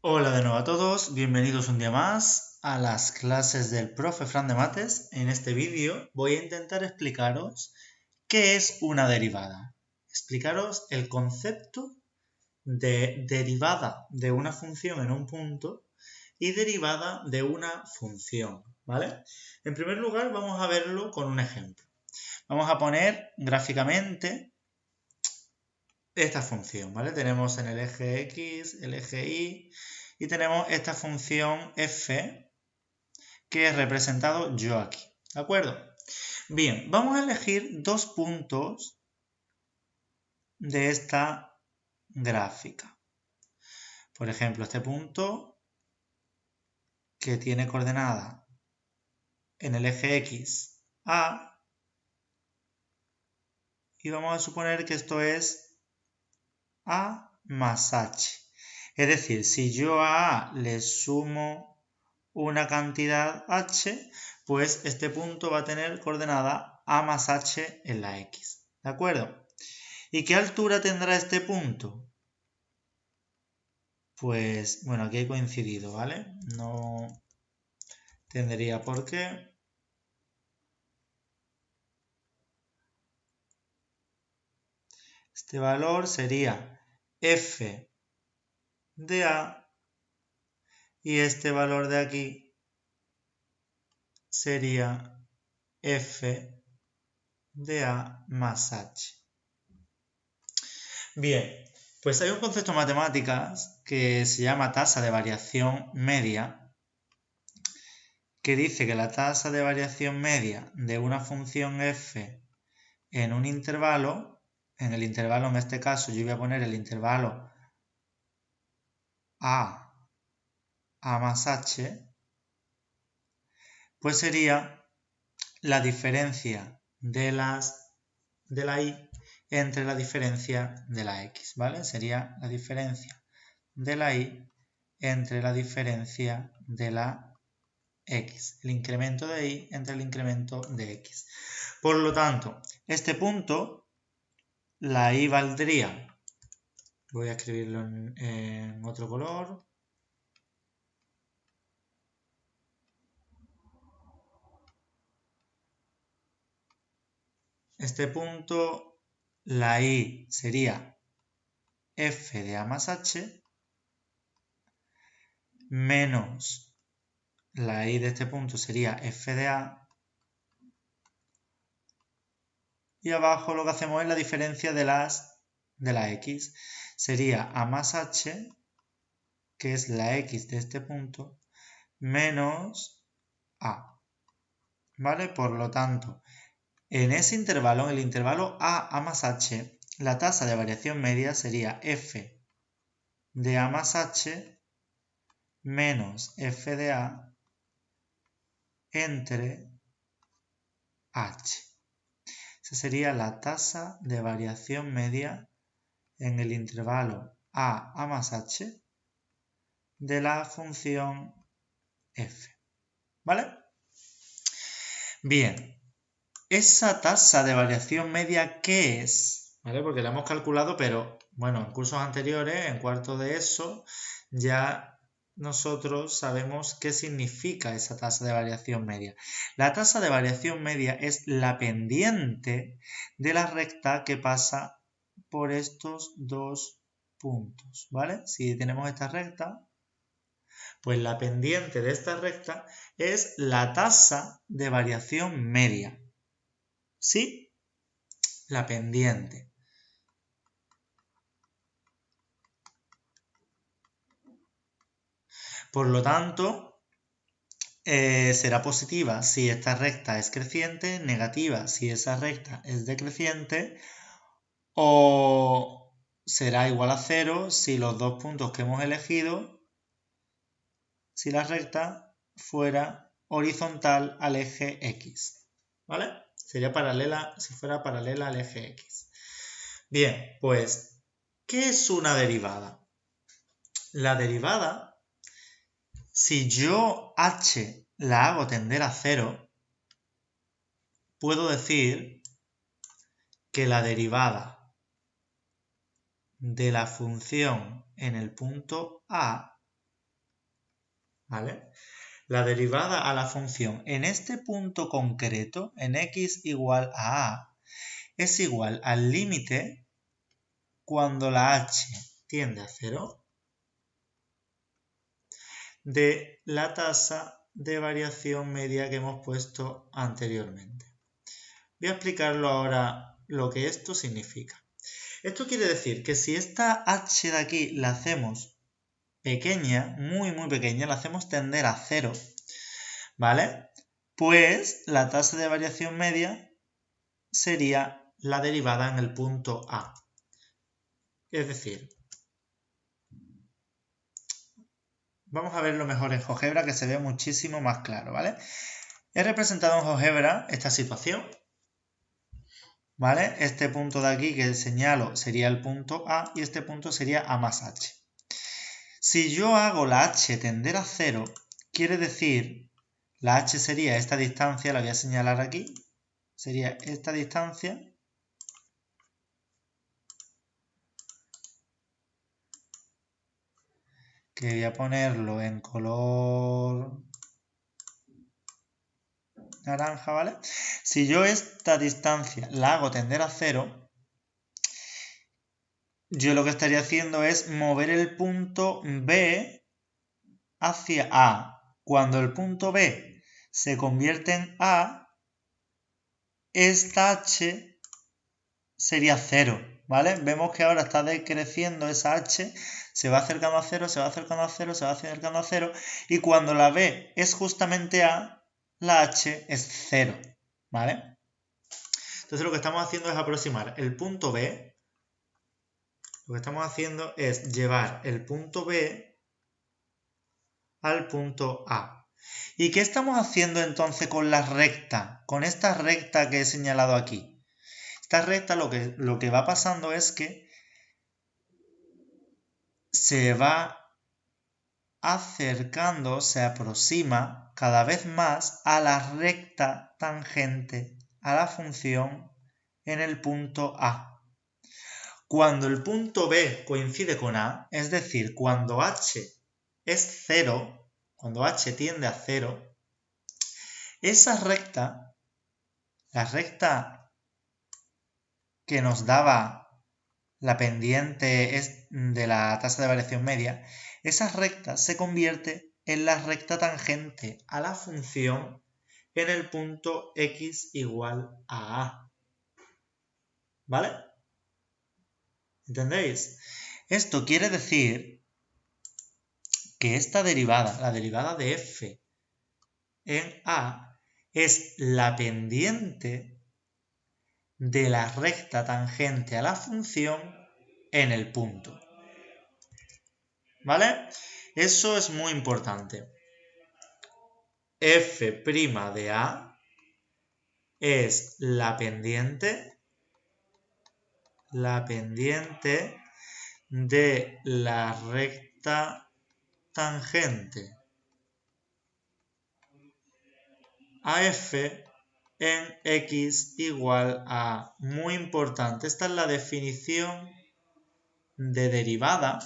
Hola de nuevo a todos, bienvenidos un día más a las clases del profe Fran de Mates. En este vídeo voy a intentar explicaros qué es una derivada. Explicaros el concepto de derivada de una función en un punto y derivada de una función, ¿vale? En primer lugar vamos a verlo con un ejemplo. Vamos a poner gráficamente esta función, ¿vale? Tenemos en el eje X, el eje Y y tenemos esta función f que es representado yo aquí, ¿de acuerdo? Bien, vamos a elegir dos puntos de esta gráfica. Por ejemplo, este punto que tiene coordenada en el eje X, A, y vamos a suponer que esto es A más H. Es decir, si yo a A le sumo una cantidad h, pues este punto va a tener coordenada a más h en la x, ¿de acuerdo? ¿Y qué altura tendrá este punto? Pues, bueno, aquí he coincidido, ¿vale? No tendría por qué. Este valor sería f de a y este valor de aquí sería f de a más h. Bien, pues hay un concepto en matemáticas que se llama tasa de variación media, que dice que la tasa de variación media de una función f en un intervalo, en el intervalo en este caso yo voy a poner el intervalo a más h, pues sería la diferencia de la y entre la diferencia de la x, ¿vale? Sería la diferencia de la y entre la diferencia de la x, el incremento de y entre el incremento de x. Por lo tanto, este punto, la y valdría, voy a escribirlo en otro color, este punto, la y sería f de a más h menos la y de este punto sería f de a, y abajo lo que hacemos es la diferencia de la x, sería a más h, que es la x de este punto, menos a, ¿vale? Por lo tanto, en ese intervalo, en el intervalo a más h, la tasa de variación media sería f de a más h menos f de a entre h. Esa sería la tasa de variación media en el intervalo a más h de la función f, ¿vale? Bien, esa tasa de variación media, ¿qué es? ¿Vale? Porque la hemos calculado, pero bueno, en cursos anteriores, en cuarto de eso, ya nosotros sabemos qué significa esa tasa de variación media. La tasa de variación media es la pendiente de la recta que pasa por estos dos puntos, ¿vale? Si tenemos esta recta, pues la pendiente de esta recta es la tasa de variación media. ¿Sí? La pendiente. Por lo tanto, será positiva si esta recta es creciente, negativa si esa recta es decreciente, o será igual a 0 si los dos puntos que hemos elegido, si la recta fuera horizontal al eje X, ¿vale? Sería paralela, si fuera paralela al eje X. Bien, pues, ¿qué es una derivada? La derivada, si yo h la hago tender a 0, puedo decir que la derivada de la función en el punto A ¿vale? La derivada a la función en este punto concreto, en x igual a, es igual al límite cuando la h tiende a 0 de la tasa de variación media que hemos puesto anteriormente. Voy a explicarlo ahora lo que esto significa. Esto quiere decir que si esta h de aquí la hacemos pequeña, muy pequeña, la hacemos tender a 0, ¿vale? Pues la tasa de variación media sería la derivada en el punto A. Es decir, vamos a verlo mejor en GeoGebra, que se ve muchísimo más claro, ¿vale? He representado en GeoGebra esta situación, ¿vale? Este punto de aquí que señalo sería el punto A y este punto sería A más H. Si yo hago la H tender a 0, quiere decir, la H sería esta distancia, la voy a señalar aquí, sería esta distancia, que voy a ponerlo en color naranja, ¿vale? Si yo esta distancia la hago tender a 0, yo lo que estaría haciendo es mover el punto B hacia A. Cuando el punto B se convierte en A, esta H sería 0, ¿vale? Vemos que ahora está decreciendo esa H, se va acercando a 0, se va acercando a 0, se va acercando a 0, y cuando la B es justamente A, la H es 0, ¿vale? Entonces lo que estamos haciendo es aproximar el punto B, lo que estamos haciendo es llevar el punto B al punto A. ¿Y qué estamos haciendo entonces con la recta? Con esta recta que he señalado aquí. Esta recta lo que va pasando es que se va acercando, se aproxima cada vez más a la recta tangente a la función en el punto A. Cuando el punto B coincide con A, es decir, cuando H es 0, cuando H tiende a 0, esa recta, la recta que nos daba la pendiente de la tasa de variación media, esa recta se convierte en la recta tangente a la función en el punto x igual a A. ¿Vale? ¿Entendéis? Esto quiere decir que esta derivada, la derivada de f en A, es la pendiente de la recta tangente a la función en el punto. ¿Vale? Eso es muy importante. F' de A es la pendiente de la recta tangente a F en x igual a, muy importante, esta es la definición de derivada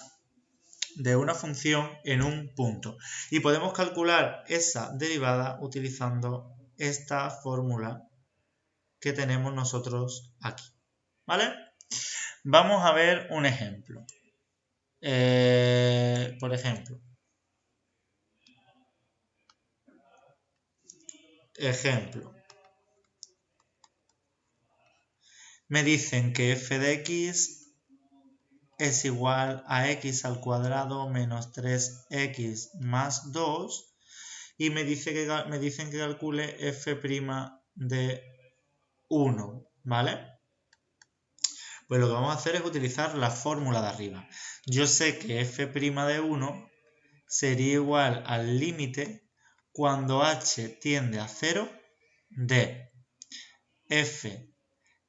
de una función en un punto. Y podemos calcular esa derivada utilizando esta fórmula que tenemos nosotros aquí. ¿Vale? Vamos a ver un ejemplo. Por ejemplo, me dicen que f de x es igual a x al cuadrado menos 3x más 2 y me dicen que calcule f' de 1, ¿vale? Pues lo que vamos a hacer es utilizar la fórmula de arriba. Yo sé que f' de 1 sería igual al límite cuando h tiende a 0 de f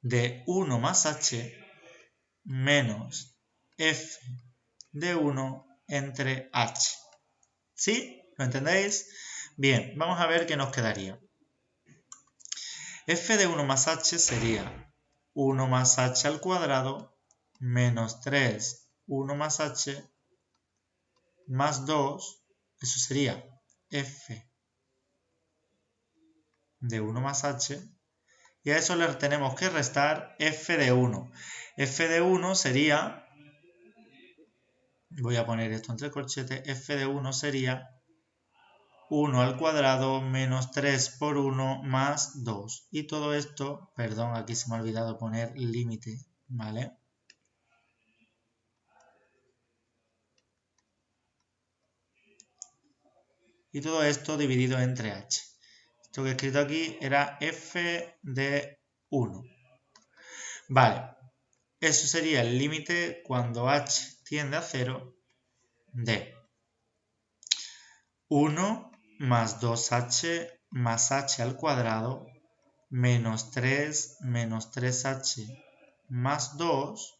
de 1 más h menos f de 1 entre h. ¿Sí? ¿Lo entendéis? Bien, vamos a ver qué nos quedaría. F de 1 más h sería 1 más h al cuadrado menos 3, 1 más h más 2, eso sería f de 1 más h, y a eso le tenemos que restar f de 1. F de 1 sería, voy a poner esto entre corchetes, f de 1 sería 1 al cuadrado menos 3 por 1 más 2. Y todo esto, perdón, aquí se me ha olvidado poner límite, ¿vale? Y todo esto dividido entre h. Esto que he escrito aquí era f de 1. Vale, eso sería el límite cuando h tiende a 0 de 1 más 2h más h al cuadrado menos 3h más 2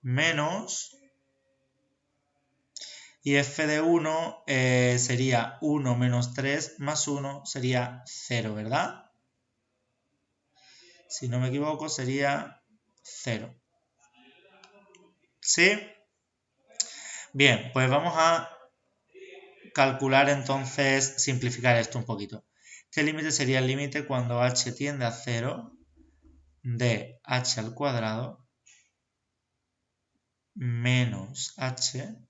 menos, y f de 1 sería 1 menos 3 más 1 sería 0, ¿verdad? Si no me equivoco sería 0. ¿Sí? Bien, pues vamos a calcular entonces, simplificar esto un poquito. Este límite sería el límite cuando h tiende a 0 de h al cuadrado menos h,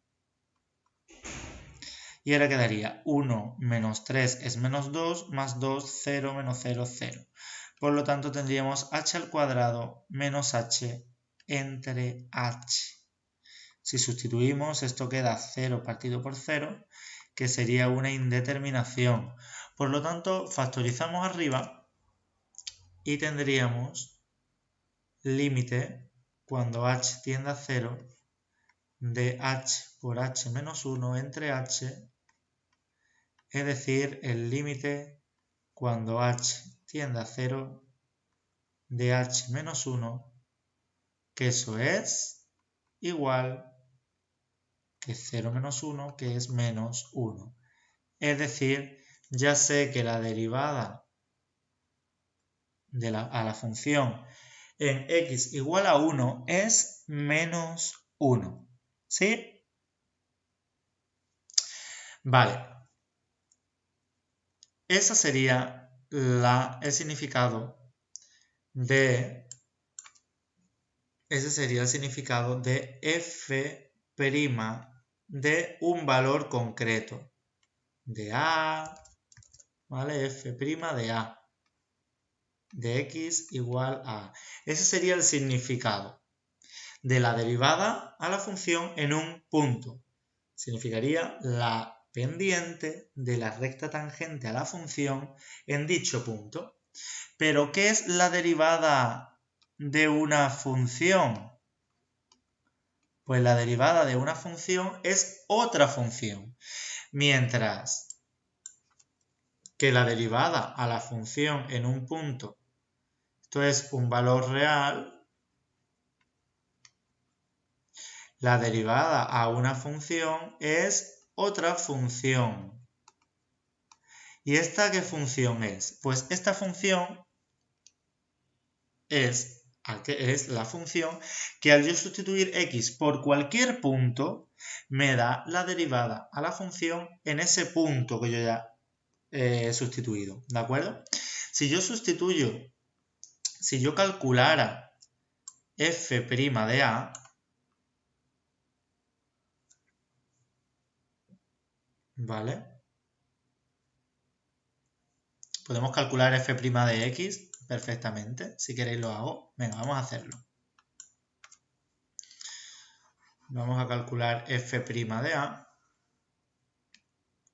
y ahora quedaría 1 menos 3 es menos 2, más 2, 0 menos 0, 0. Por lo tanto tendríamos h al cuadrado menos h entre h. Si sustituimos, esto queda 0 partido por 0, que sería una indeterminación. Por lo tanto, factorizamos arriba y tendríamos límite cuando h tiende a 0 de h por h menos 1 entre h, es decir, el límite cuando h tiende a 0 de h menos 1, que eso es igual que 0 menos 1, que es menos 1. Es decir, ya sé que la derivada a la función en x igual a 1 es menos 1. ¿Sí? Vale. Ese sería el significado de f' de un valor concreto. De a, ¿vale? f' de a. De x igual a. Ese sería el significado de la derivada a la función en un punto. Significaría la pendiente de la recta tangente a la función en dicho punto. Pero, ¿qué es la derivada de una función? Pues la derivada de una función es otra función. Mientras que la derivada a la función en un punto, esto es un valor real, la derivada a una función es otra función. ¿Y esta qué función es? Pues esta función es la función que al yo sustituir x por cualquier punto me da la derivada a la función en ese punto que yo ya he sustituido, ¿de acuerdo? Si yo calculara f' de a, ¿vale? Podemos calcular f' de x perfectamente. Si queréis lo hago. Venga, vamos a hacerlo. Vamos a calcular f' de a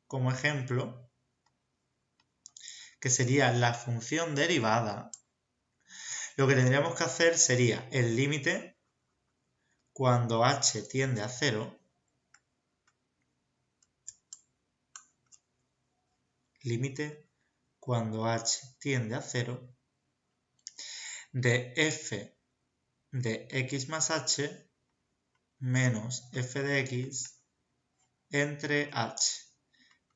como ejemplo, que sería la función derivada. Lo que tendríamos que hacer sería el límite cuando h tiende a 0, límite cuando h tiende a 0 de f de x más h menos f de x entre h.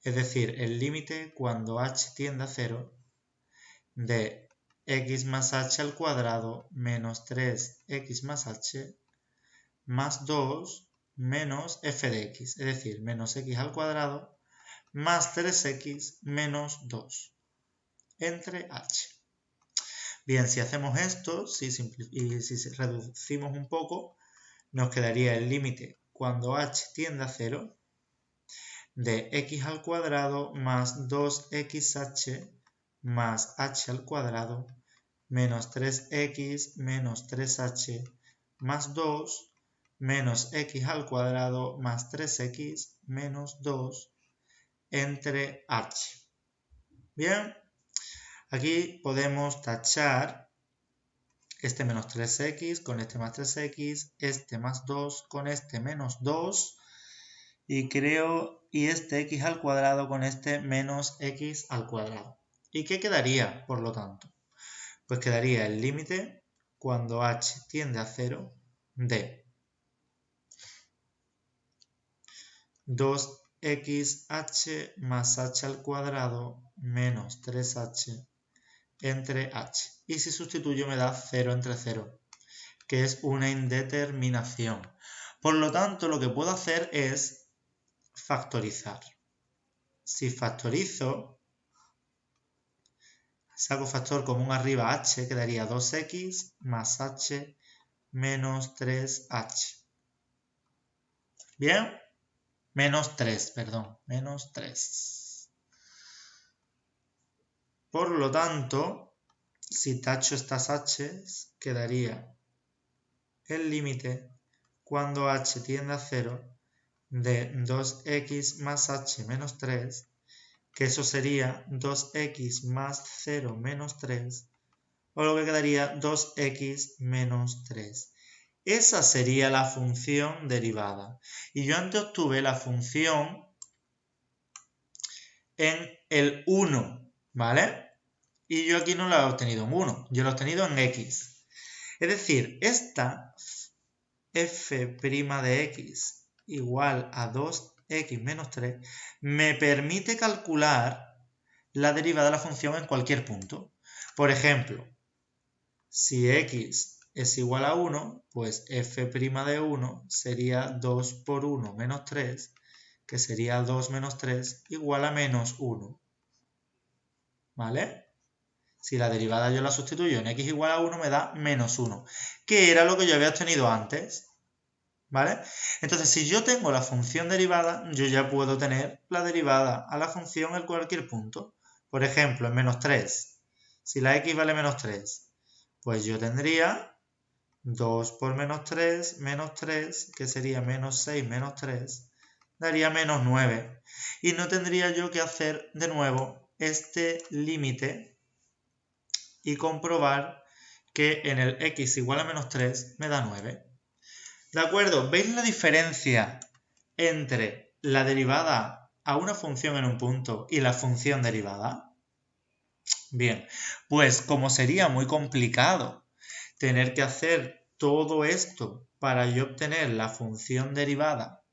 Es decir, el límite cuando h tiende a 0 de x más h al cuadrado menos 3x más h más 2 menos f de x. Es decir, menos x al cuadrado más 3x menos 2 entre h. Bien, si hacemos esto y si reducimos un poco, nos quedaría el límite cuando h tiende a 0 de x al cuadrado más 2xh más h al cuadrado menos 3x menos 3h más 2 menos x al cuadrado más 3x menos 2 entre h. Bien, aquí podemos tachar este menos 3x con este más 3x, este más 2 con este menos 2 y este x al cuadrado con este menos x al cuadrado. ¿Y qué quedaría, por lo tanto? Pues quedaría el límite cuando h tiende a 0 de 2xh más h al cuadrado menos 3h entre h. Y si sustituyo me da 0 entre 0, que es una indeterminación. Por lo tanto, lo que puedo hacer es factorizar. Si factorizo, saco factor común arriba h, quedaría 2x más h menos 3h. ¿Bien? Menos 3, perdón, menos 3. Por lo tanto, si tacho estas h's, quedaría el límite cuando h tiende a 0 de 2x más h menos 3, que eso sería 2x más 0 menos 3, o lo que quedaría 2x menos 3. Esa sería la función derivada. Y yo antes obtuve la función en el 1, ¿vale? Y yo aquí no la he obtenido en 1, yo la he obtenido en x. Es decir, esta f' de x igual a 2x menos 3 me permite calcular la derivada de la función en cualquier punto. Por ejemplo, si x es igual a 1, pues f' de 1 sería 2 por 1 menos 3, que sería 2 menos 3 igual a menos 1. ¿Vale? Si la derivada yo la sustituyo en x igual a 1 me da menos 1, que era lo que yo había obtenido antes. ¿Vale? Entonces, si yo tengo la función derivada, yo ya puedo tener la derivada a la función en cualquier punto. Por ejemplo, en menos 3. Si la x vale menos 3, pues yo tendría 2 por menos 3, que sería menos 6 menos 3, daría menos 9. Y no tendría yo que hacer de nuevo este límite y comprobar que en el x igual a menos 3 me da 9. ¿De acuerdo? ¿Veis la diferencia entre la derivada a una función en un punto y la función derivada? Bien, pues como sería muy complicado tener que hacer todo esto para yo obtener la función derivada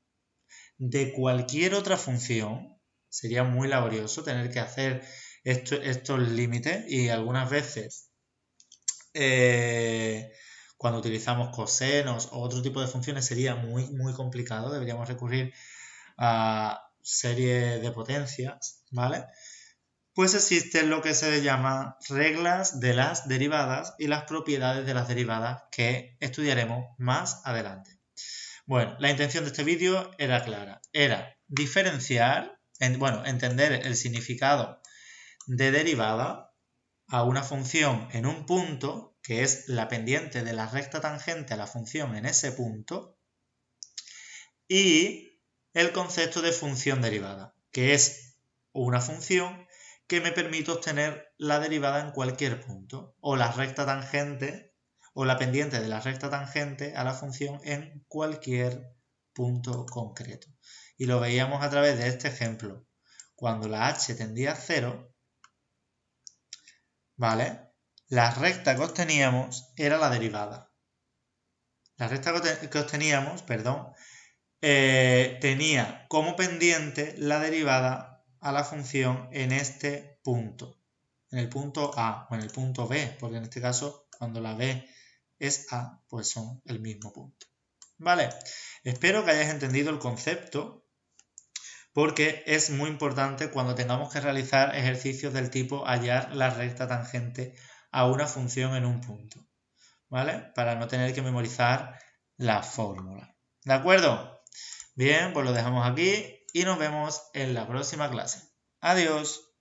de cualquier otra función, sería muy laborioso tener que hacer estos límites y algunas veces cuando utilizamos cosenos o otro tipo de funciones sería muy complicado, deberíamos recurrir a series de potencias, ¿vale? Pues existen lo que se llama reglas de las derivadas y las propiedades de las derivadas que estudiaremos más adelante. Bueno, la intención de este vídeo era clara, era diferenciar, entender el significado de derivada a una función en un punto, que es la pendiente de la recta tangente a la función en ese punto, y el concepto de función derivada, que es una función que me permite obtener la derivada en cualquier punto, o la recta tangente, o la pendiente de la recta tangente a la función en cualquier punto concreto. Y lo veíamos a través de este ejemplo. Cuando la h tendía a 0, ¿vale? La recta que obteníamos era la derivada. La recta que obteníamos, tenía como pendiente la derivada a la función en este punto. En el punto A o en el punto B, porque en este caso, cuando la B es A, pues son el mismo punto. ¿Vale? Espero que hayáis entendido el concepto. porque es muy importante cuando tengamos que realizar ejercicios del tipo hallar la recta tangente a una función en un punto, ¿vale? Para no tener que memorizar la fórmula. ¿De acuerdo? Bien, pues lo dejamos aquí y nos vemos en la próxima clase. Adiós.